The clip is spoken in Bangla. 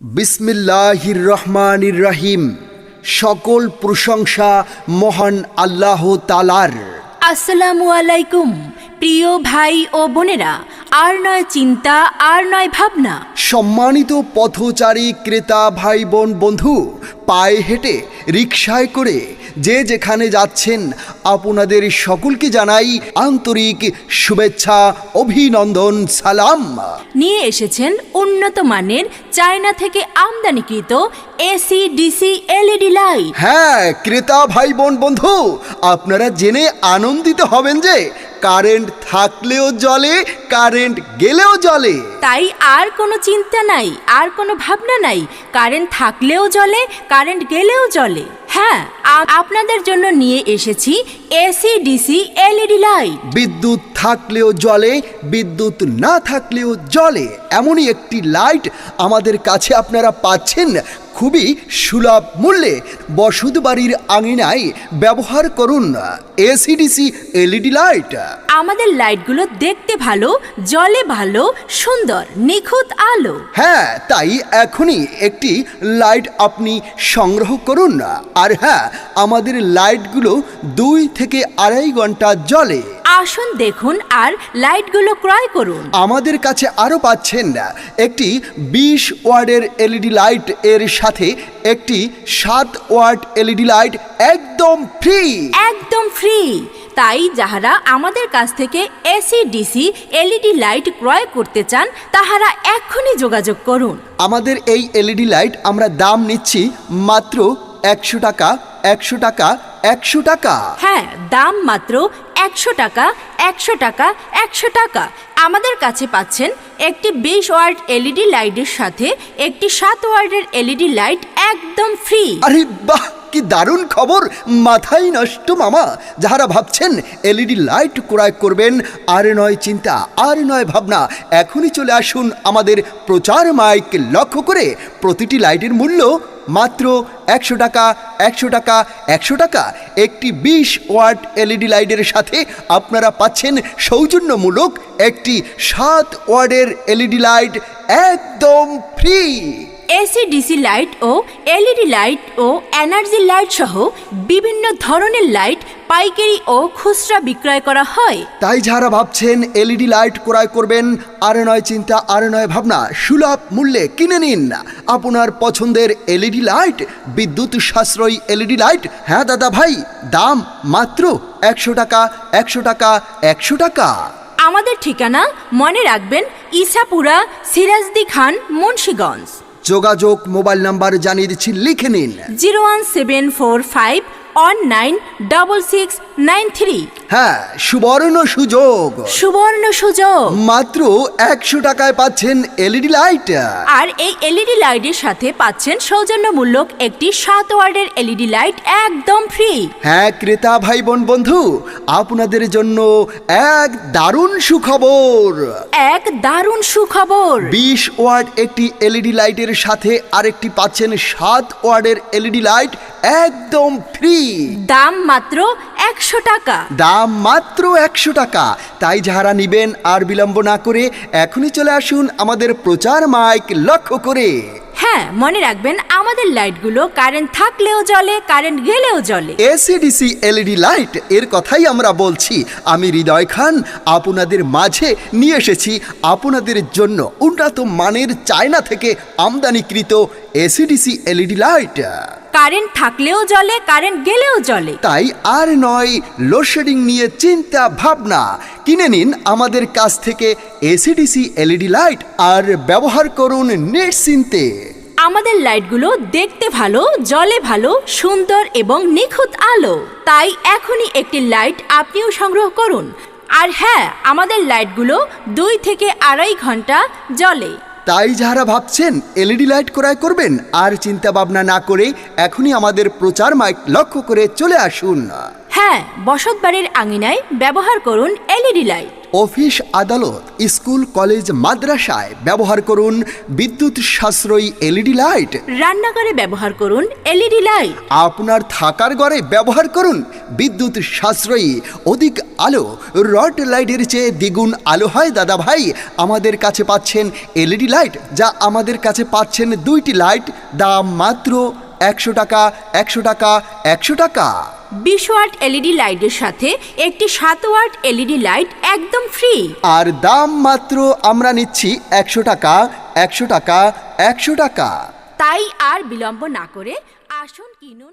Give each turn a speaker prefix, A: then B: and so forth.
A: বিসমিল্লাহির রহমানির রহিম। সকল প্রশংসা মহান আল্লাহ তাআলার।
B: আসসালামু আলাইকুম প্রিয় ভাই ও বোনেরা, আর নয় চিন্তা আর নয় ভাবনা।
A: সম্মানিত পথচারী ক্রেতা ভাই বোন বন্ধু, পায়ে হেঁটে রিকশায় করে যে যেখানে যাচ্ছেন আপনাদের সকলকে জানাই আন্তরিক শুভেচ্ছা, অভিনন্দন, সালাম।
B: নিয়ে এসেছেন উন্নত মানের চায়না থেকে আমদানিকৃত এসি ডিসি এলইডি লাইট।
A: হ্যাঁ ক্রেতা ভাই বোন বন্ধু, আপনারা জেনে আনন্দিত হবেন যে কারেন্ট থাকলেও জ্বলে, কারেন্ট গেলেও জ্বলে।
B: তাই আর কোনো চিন্তা নাই, আর কোনো ভাবনা নাই। কারেন্ট থাকলেও জ্বলে, কারেন্ট গেলেও জ্বলে। হ্যাঁ, আপনাদের জন্য নিয়ে এসেছি এসি ডিসি এলইডি লাইট।
A: বিদ্যুৎ থাকলেও জ্বলে, বিদ্যুৎ না থাকলেও জ্বলে, এমনই একটি লাইট আমাদের কাছে আপনারা পাচ্ছেন খুবই সুলভ মূল্যে। বসত বাড়ির আঙিনায় ব্যবহার করুন এসিডিসি এলইডি লাইট।
B: আমাদের লাইটগুলো দেখতে ভালো, জ্বলে ভালো, সুন্দর, নিখুঁত আলো।
A: হ্যাঁ, তাই এখনই একটি লাইট আপনি সংগ্রহ করুন। আর হ্যাঁ, আমাদের লাইটগুলো 2 থেকে 2.5 ঘন্টা জ্বলে।
B: আসুন দেখুন আর লাইটগুলো ক্রয় করুন।
A: আমাদের কাছে আরও পাচ্ছেন একটি 20 ওয়াটের এলইডি লাইট, এর সাথে একটি 7 ওয়াট এলইডি লাইট একদম ফ্রি।
B: একদম ফ্রি। তাই যাহারা আমাদের কাছ থেকে এসি ডিসি এলইডি লাইট ক্রয় করতে চান তাহারা এক্ষুনি যোগাযোগ করুন।
A: আমাদের এই এলইডি লাইট আমরা দাম নিচ্ছি মাত্র 100 টাকা, 100 টাকা, 100 টাকা।
B: হ্যাঁ, দাম মাত্র 100 টাকা, 100 টাকা, 100 টাকা। আমাদের কাছে পাচ্ছেন একটি 20 ওয়াট এলইডি লাইটের সাথে একটি 7 ওয়াটের এলইডি লাইট একদম ফ্রি।
A: আরে বাহ, কি দারুণ খবর! মাথায় নষ্ট মামা। যাহারা ভাবছেন এলইডি লাইট ক্রয় করবেন, আর নয় চিন্তা আর নয় ভাবনা, এখনই চলে আসুন আমাদের প্রচার মাইক লক্ষ্য করে। প্রতিটি লাইটের মূল্য মাত্র 100 টাকা, 100 টাকা, 100 টাকা। একটি 20 ওয়াট এলইডি লাইটের সাথে আপনারা পাচ্ছেন সৌজন্যমূলক একটি 7 ওয়াটের এলইডি লাইট একদম ফ্রি।
B: এসি ডিসি লাইট ও এলইডি লাইট ও এনার্জি লাইট সহ বিভিন্ন ধরনের লাইট পাইকারি ও খুচরা বিক্রয় করা হয়।
A: তাই যারা ভাবছেন এলইডি লাইট ক্রয় করবেন, আর নয় চিন্তা আর নয় ভাবনা, সুলভ মূল্যে কিনে নিন আপনার পছন্দের এলইডি লাইট, বিদ্যুৎ সাশ্রয়ী এলইডি লাইট। হ্যাঁ দাদা ভাই, দাম মাত্র 100 টাকা, 100 টাকা, 100 টাকা।
B: আমাদের ঠিকানা মনে রাখবেন, ইসাপুরা, সিরাজদি খান, মুন্সিগঞ্জ।
A: যোগাযোগ মোবাইল নাম্বার জানিয়ে দিচ্ছি, লিখে নিন
B: 01745196693।
A: হ্যাঁ, সুবর্ণ সুযোগ,
B: সুবর্ণ সুযোগ।
A: মাত্র 100 টাকায় পাচ্ছেন এলইডি লাইট।
B: আর এই এলইডি লাইটের সাথে পাচ্ছেন সৌজন্যমূলক একটি 7 ওয়াটের এলইডি লাইট একদম ফ্রি।
A: হ্যাঁ ক্রেতা ভাই বোন বন্ধু, আপনাদের জন্য এক দারুণ সুখবর।
B: এক দারুণ সুখবর।
A: 20 ওয়াট একটি এলইডি লাইটের সাথে আরেকটি পাচ্ছেন 7 ওয়াটের এলইডি লাইট একদম ফ্রি।
B: দাম মাত্র 100 টাকা।
A: দাম মাত্র 100 টাকা। তাই যারা নিবেন আর বিলম্ব না করে এখনই চলে আসুন আমাদের প্রচার মাইক লক্ষ্য করে।
B: হ্যাঁ, মনে রাখবেন আমাদের লাইটগুলো কারেন্ট থাকলেও জ্বলে, কারেন্ট গেলেও জ্বলে।
A: এসিডিসি এলইডি লাইট এর কথাই আমরা বলছি। আমি হৃদয় খান আপনাদের মাঝে নিয়ে এসেছি আপনাদের জন্য উন্নত মানের চায়না থেকে আমদানিকৃত এসিডিসি এলইডি লাইট।
B: কারেন্ট থাকলেও জ্বলে, কারেন্ট গেলেও জ্বলে।
A: তাই আর নয় লোডশেডিং নিয়ে চিন্তা ভাবনা, কিনে নিন আমাদের কাছ থেকে এসিডিসি এলইডি লাইট আর ব্যবহার করুন নিশ্চিন্তে।
B: আমাদের লাইটগুলো দেখতে ভালো, জ্বলে ভালো, সুন্দর এবং নিখুঁত আলো। তাই এখনই একটি লাইট আপনিও সংগ্রহ করুন। আর হ্যাঁ, আমাদের লাইটগুলো 2 থেকে 2.5 ঘন্টা জ্বলে।
A: তাই যারা ভাবছেন এলইডি লাইট ক্রয় করবেন, আর চিন্তা ভাবনা না করে এখনই আমাদের প্রচার মাইক লক্ষ্য করে চলে আসুন।
B: হ্যাঁ, বসতবাড়ির আঙিনায় ব্যবহার করুন এলইডি লাইট।
A: অফিস আদালত স্কুল কলেজ মাদ্রাসায় ব্যবহার করুন বিদ্যুৎ সাশ্রয়ী এলইডি লাইট।
B: রান্নাঘরে ব্যবহার করুন এলইডি লাইট।
A: আপনার থাকার ঘরে ব্যবহার করুন বিদ্যুৎ সাশ্রয়ী অধিক আলো। রড লাইটের চেয়ে দ্বিগুণ আলো হয় দাদা ভাই। আমাদের কাছে পাচ্ছেন এলইডি লাইট, যা আমাদের কাছে পাচ্ছেন দুইটি লাইট, দাম মাত্র 100 টাকা, 100 টাকা, 100 টাকা।
B: 20 ওয়াট এলইডি লাইটের সাথে একটি 7 ওয়াট এলইডি লাইট একদম ফ্রি।
A: আর দাম মাত্র আমরা নিচ্ছি 100 টাকা, 100 টাকা, 100 টাকা।
B: তাই আর বিলম্ব না করে আসুন কিনুন।